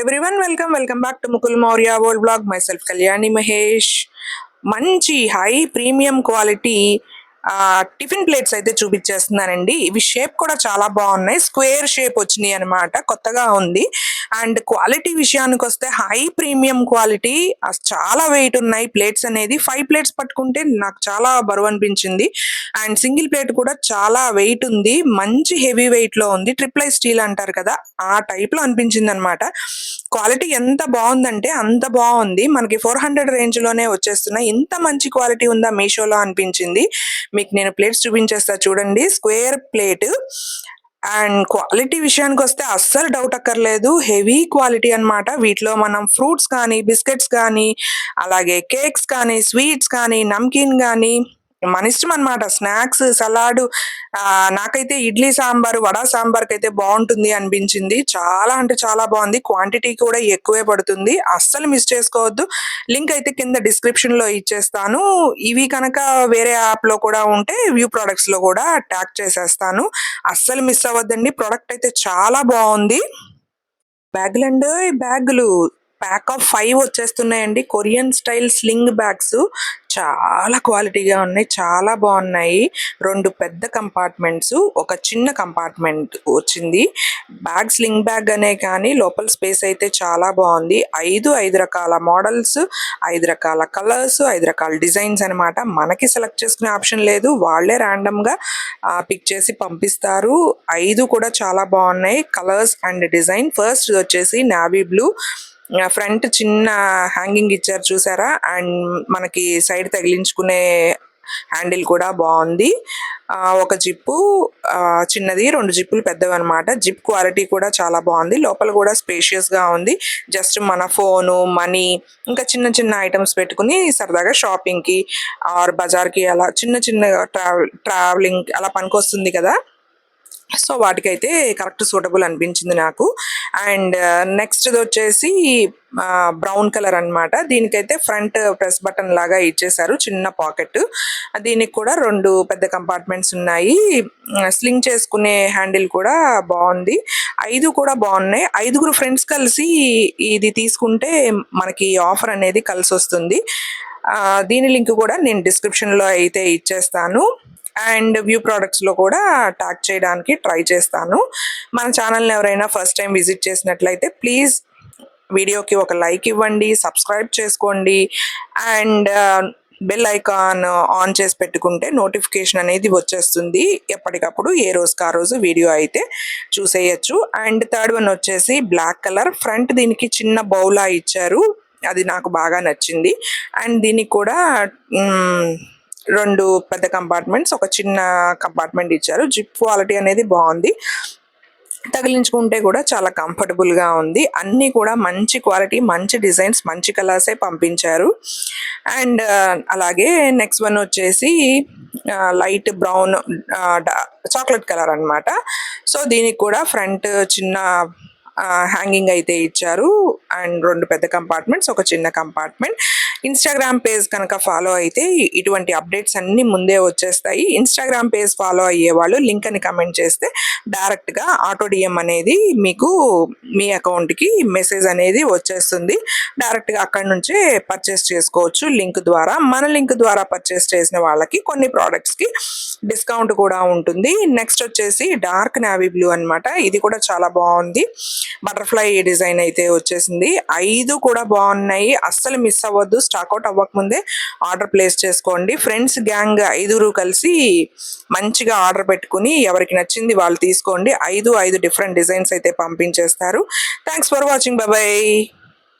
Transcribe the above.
everyone, welcome back to Mukul Maurya World Vlog. Myself Kalyani Mahesh. మంచి high premium quality tiffin plates అయితే చూపించేస్తున్నానండి. ఇవి shape కూడా చాలా బాగున్నాయి, స్క్వేర్ షేప్ వచ్చినాయి అనమాట, కొత్తగా ఉంది. అండ్ క్వాలిటీ విషయానికి వస్తే హై ప్రీమియం క్వాలిటీ, చాలా వెయిట్ ఉన్నాయి ప్లేట్స్ అనేది. 5 ప్లేట్స్ పట్టుకుంటే నాకు చాలా బరువు అనిపించింది. అండ్ సింగిల్ ప్లేట్ కూడా చాలా వెయిట్ ఉంది, మంచి హెవీ వెయిట్ లో ఉంది. ట్రిపుల్ ఐ స్టీల్ అంటారు కదా, ఆ టైప్ లో అనిపించింది అనమాట. క్వాలిటీ ఎంత బాగుందంటే అంత బాగుంది. మనకి 400 రేంజ్ లోనే వచ్చేస్తున్నాయి. ఇంత మంచి క్వాలిటీ ఉందా మీషోలో అనిపించింది. మీకు నేను ప్లేట్స్ చూపించేస్తా చూడండి. స్క్వేర్ ప్లేట్ అండ్ క్వాలిటీ విషయానికి వస్తే అస్సలు డౌట్ అక్కర్లేదు, హెవీ క్వాలిటీ అన్నమాట. వీటిలో మనం ఫ్రూట్స్ కానీ, బిస్కెట్స్ కానీ, అలాగే కేక్స్ కానీ, స్వీట్స్ కానీ, నమ్కీన్ కానీ, మన ఇష్టం అనమాట. స్నాక్స్, సలాడ్, నాకైతే ఇడ్లీ సాంబార్, వడ సాంబార్కి అయితే బాగుంటుంది అనిపించింది. చాలా అంటే చాలా బాగుంది. క్వాంటిటీ కూడా ఎక్కువే పడుతుంది, అస్సలు మిస్ చేసుకోవద్దు. లింక్ అయితే కింద డిస్క్రిప్షన్ లో ఇచ్చేస్తాను. ఇవి కనుక వేరే యాప్ లో కూడా ఉంటే వ్యూ ప్రొడక్ట్స్ లో కూడా ట్యాగ్ చేసేస్తాను. అస్సలు మిస్ అవ్వద్దండి. ప్రొడక్ట్ అయితే చాలా బాగుంది. బ్యాగులు అండి, బ్యాగులు ప్యాక్ ఆఫ్ 5 వచ్చేస్తున్నాయండి. కొరియన్ స్టైల్ స్లింగ్ బ్యాగ్స్ చాలా క్వాలిటీగా ఉన్నాయి, చాలా బాగున్నాయి. 2 పెద్ద కంపార్ట్మెంట్స్, ఒక చిన్న కంపార్ట్మెంట్ వచ్చింది. బ్యాగ్ స్లింగ్ బ్యాగ్ అనే కానీ లోపల స్పేస్ అయితే చాలా బాగుంది. 5 రకాల మోడల్స్, 5 రకాల కలర్స్, 5 రకాల డిజైన్స్ అనమాట. మనకి సెలెక్ట్ చేసుకునే ఆప్షన్ లేదు, వాళ్ళే ర్యాండమ్ గా పిక్ చేసి పంపిస్తారు. 5 కూడా చాలా బాగున్నాయి కలర్స్ అండ్ డిజైన్. ఫస్ట్ వచ్చేసి నావీ బ్లూ, ఫ్రంట్ చిన్న హ్యాంగింగ్ ఇచ్చారు చూసారా, అండ్ మనకి సైడ్ తగిలించుకునే హ్యాండిల్ కూడా బాగుంది. ఒక జిప్పు చిన్నది, 2 జిప్పులు పెద్దవి అనమాట. జిప్ క్వాలిటీ కూడా చాలా బాగుంది. లోపల కూడా స్పేషియస్ గా ఉంది. జస్ట్ మన ఫోను, మనీ, ఇంకా చిన్న చిన్న ఐటమ్స్ పెట్టుకుని సరదాగా షాపింగ్ కి ఆర్ బజార్ కి అలా చిన్న చిన్న ట్రావెలింగ్ అలా పనికొస్తుంది కదా. సో వాటికైతే కరెక్ట్ సూటబుల్ అనిపించింది నాకు. అండ్ నెక్స్ట్ వచ్చేసి బ్రౌన్ కలర్ అన్నమాట. దీనికైతే ఫ్రంట్ ప్రెస్ బటన్ లాగా ఇచ్చేసారు, చిన్న పాకెట్. దీనికి కూడా 2 పెద్ద కంపార్ట్మెంట్స్ ఉన్నాయి. స్లింగ్ చేసుకునే హ్యాండిల్ కూడా బాగుంది. 5 కూడా బాగున్నాయి. 5 ఫ్రెండ్స్ కలిసి ఇది తీసుకుంటే మనకి ఆఫర్ అనేది కలిసి వస్తుంది. దీని లింక్ కూడా నేను డిస్క్రిప్షన్ లో అయితే ఇచ్చేస్తాను. అండ్ వ్యూ ప్రొడక్ట్స్ లో కూడా ట్యాగ్ చేయడానికి ట్రై చేస్తాను. మన ఛానల్ని ఎవరైనా ఫస్ట్ టైం విజిట్ చేసినట్లయితే ప్లీజ్ వీడియోకి ఒక లైక్ ఇవ్వండి, సబ్స్క్రైబ్ చేసుకోండి, అండ్ బెల్ ఐకాన్ ఆన్ చేసి పెట్టుకుంటే నోటిఫికేషన్ అనేది వచ్చేస్తుంది. ఎప్పటికప్పుడు ఏ రోజుకి ఆ రోజు వీడియో అయితే చూసేయచ్చు. అండ్ థర్డ్ వన్ వచ్చేసి బ్లాక్ కలర్. ఫ్రంట్ దీనికి చిన్న బౌలా ఇచ్చారు, అది నాకు బాగా నచ్చింది. అండ్ దీనికి కూడా 2 పెద్ద కంపార్ట్మెంట్స్, ఒక చిన్న కంపార్ట్మెంట్ ఇచ్చారు. జిప్ క్వాలిటీ అనేది బాగుంది, తగిలించుకుంటే కూడా చాలా కంఫర్టబుల్ గా ఉంది. అన్ని కూడా మంచి క్వాలిటీ, మంచి డిజైన్స్, మంచి కలర్సే పంపించారు. అండ్ అలాగే నెక్స్ట్ వన్ వచ్చేసి లైట్ బ్రౌన్ చాక్లెట్ కలర్ అన్నమాట. సో దీనికి కూడా ఫ్రంట్ చిన్న హ్యాంగింగ్ అయితే ఇచ్చారు. అండ్ 2 పెద్ద కంపార్ట్మెంట్స్, ఒక చిన్న కంపార్ట్మెంట్. ఇన్స్టాగ్రామ్ పేజ్ కనుక ఫాలో అయితే ఇటువంటి అప్డేట్స్ అన్ని ముందే వచ్చేస్తాయి. ఇన్స్టాగ్రామ్ పేజ్ ఫాలో అయ్యే వాళ్ళు లింక్ అని కమెంట్ చేస్తే డైరెక్ట్ గా ఆటో డిఎం అనేది మీకు మీ అకౌంట్ కి మెసేజ్ అనేది వచ్చేస్తుంది. డైరెక్ట్ గా అక్కడ నుంచే పర్చేస్ చేసుకోవచ్చు లింక్ ద్వారా. మన లింక్ ద్వారా పర్చేస్ చేసిన వాళ్ళకి కొన్ని ప్రోడక్ట్స్ కి డిస్కౌంట్ కూడా ఉంటుంది. నెక్స్ట్ వచ్చేసి డార్క్ నావీ బ్లూ అన్నమాట. ఇది కూడా చాలా బాగుంది, బటర్ఫ్లై డిజైన్ అయితే వచ్చేసింది. 5 కూడా బాగున్నాయి, అస్సలు మిస్ అవ్వద్దు. స్టాక్అవుట్ అవ్వకముందే ఆర్డర్ ప్లేస్ చేసుకోండి. ఫ్రెండ్స్ గ్యాంగ్ 5 కలిసి మంచిగా ఆర్డర్ పెట్టుకుని ఎవరికి నచ్చింది వాళ్ళు తీసుకోండి. 5 డిఫరెంట్ డిజైన్స్ అయితే పంపించేస్తారు. Thanks for watching, bye.